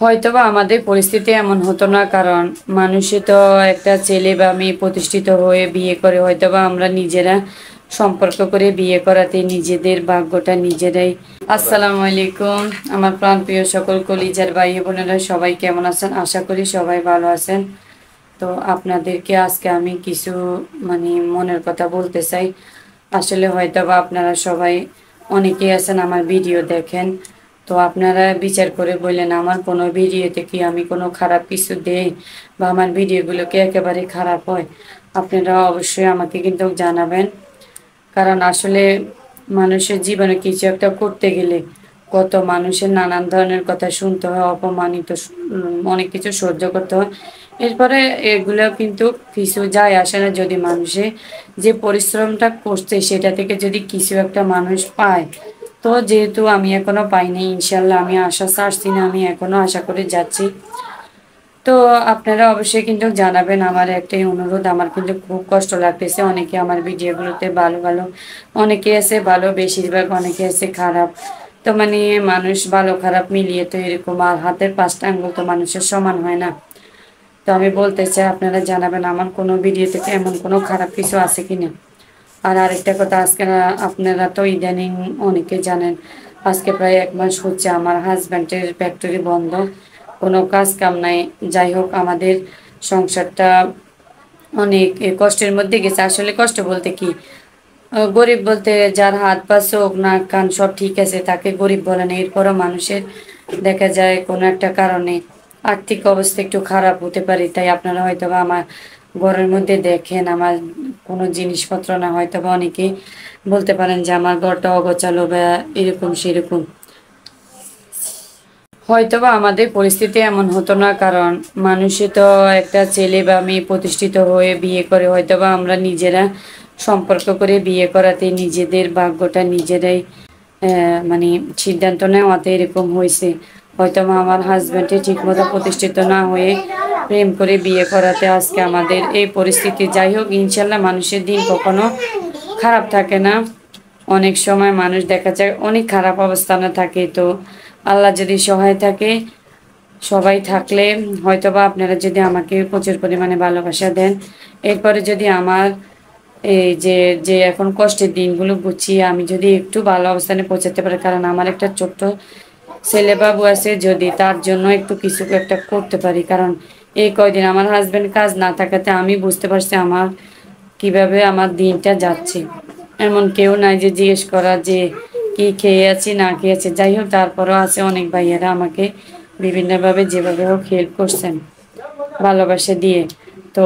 হয়তোবা আমাদের পরিস্থিতি এমন হতো না, কারণ মানুষে তো একটা ছেলে বা মেয়ে প্রতিষ্ঠিত হয়ে বিয়ে করে, হয়তোবা আমরা নিজেরা সম্পর্ক করে বিয়ে করাতে নিজেদের ভাগ্যটা নিজেরাই। আসসালামু আলাইকুম আমার প্রাণপ্রিয় সকল কলিজার ভাই বোনেরা, সবাই কেমন আছেন? আশা করি সবাই ভালো আছেন। তো আপনাদেরকে আজকে আমি কিছু মনের কথা বলতে চাই। আসলে হয়তোবা আপনারা সবাই অনেকেই আছেন আমার ভিডিও দেখেন, তো আপনারা বিচার করে বললেন আমার কোনো ভিডিওতে কি আমি কোনো খারাপ কিছু দেই বা আমার ভিডিওগুলো কি একেবারে খারাপ হয়। আপনারা অবশ্যই আমাকে কিন্তু জানাবেন, কারণ আসলে মানুষের জীবনে কিছু একটা করতে গেলে কত মানুষের নানান ধরনের কথা শুনতে হয়, অপমানিত অনেক কিছু সহ্য করতে হয়। এরপরে এগুলো কিন্তু কিছু যায় আসে না, যদি মানুষে যে পরিশ্রমটা করছে সেটা থেকে যদি কিছু একটা মানুষ পায়। তো যেহেতু আমি এখনো পাইনি, ইনশাল্লাহ আমি আশা ছাড়ছি না, আমি এখনো আশা করে যাচ্ছি। তো আপনারা অবশ্যই কিন্তু জানাবেন। আমার একটাই অনুরোধ, আমার কিন্তু খুব কষ্ট লাগতেছে। অনেকে আমার ভিডিওগুলোতে ভালো ভালো, অনেকে আছে ভালো, বেশিরভাগ অনেকে আছে খারাপ। তো মানুষ ভালো খারাপ মিলিয়ে তো এরকম, আর হাতের পাঁচটা আঙ্গুল তো মানুষের সমান হয় না। তো আমি বলতে চাই আপনারা জানাবেন আমার কোনো ভিডিও থেকে এমন কোনো খারাপ কিছু আছে কিনা। আর আরেকটা কথা, আজকে আপনারা তো ইদানিং অনেকে জানেন, আজকে প্রায় 1 মাস হচ্ছে আমার হাজব্যান্ডের ফ্যাক্টরি বন্ধ, কোনো কাজ কাম নাই। যাই হোক, আমাদের সংসারটা অনেক কষ্টের মধ্যে গেছে। আসলে কষ্ট বলতে কি, গরিব বলতে যার হাত পা চোখ নাক কান সব ঠিক আছে তাকে গরিব বলে না। এরপরও মানুষের দেখা যায় কোনো একটা কারণে আর্থিক অবস্থা একটু খারাপ হতে পারে। তাই আপনারা হয়তো বা আমার ঘরের মধ্যে দেখেন আমার কোনো জিনিসপত্র না, হয়তো বা অনেকে বলতে পারেন যে আমার ঘরটা অগোছালো বা এরকম সেরকম। হয়তোবা আমাদের পরিস্থিতি এমন হতো না, কারণ মানুষে তো একটা ছেলে বা মেয়ে প্রতিষ্ঠিত হয়ে বিয়ে করে, হয়তোবা আমরা নিজেরা সম্পর্ক করে বিয়ে করাতে নিজেদের ভাগ্যটা নিজেরাই সিদ্ধান্ত নেওয়াতে এরকম হয়েছে। হয়তোবা আমার হাজব্যান্ডে ঠিকমতো প্রতিষ্ঠিত না হয়ে প্রেম করে বিয়ে করাতে আজকে আমাদের এই পরিস্থিতি। যাই হোক, ইনশাল্লাহ মানুষের দিন কখনো খারাপ থাকে না। অনেক সময় মানুষ দেখা যায় অনেক খারাপ অবস্থানে থাকে, তো আল্লাহ যদি সহায় থাকে, সবাই থাকলে হয়তোবা আপনারা যদি আমাকে প্রচুর পরিমাণে ভালোবাসা দেন, এরপরে যদি আমার এই যে যে এখন কষ্টের দিনগুলো গুছিয়ে আমি যদি একটু ভালো অবস্থানে পৌঁছাতে পারি, কারণ আমার একটা ছোট্ট ছেলে বাবু আছে, যদি তার জন্য একটু কিছু একটা করতে পারি। কারণ এই কয়দিন আমার হাজবেন্ড কাজ না থাকাতে আমি বুঝতে পারছি আমার কিভাবে আমার দিনটা যাচ্ছে। এমন কেউ নাই যে জিজ্ঞেস করা যে কি খেয়ে আছি না খেয়ে আছি। যাই হোক, তারপরও আছে অনেক ভাইয়েরা আমাকে বিভিন্নভাবে যেভাবে হোক হেল্প করছেন ভালোবাসা দিয়ে। তো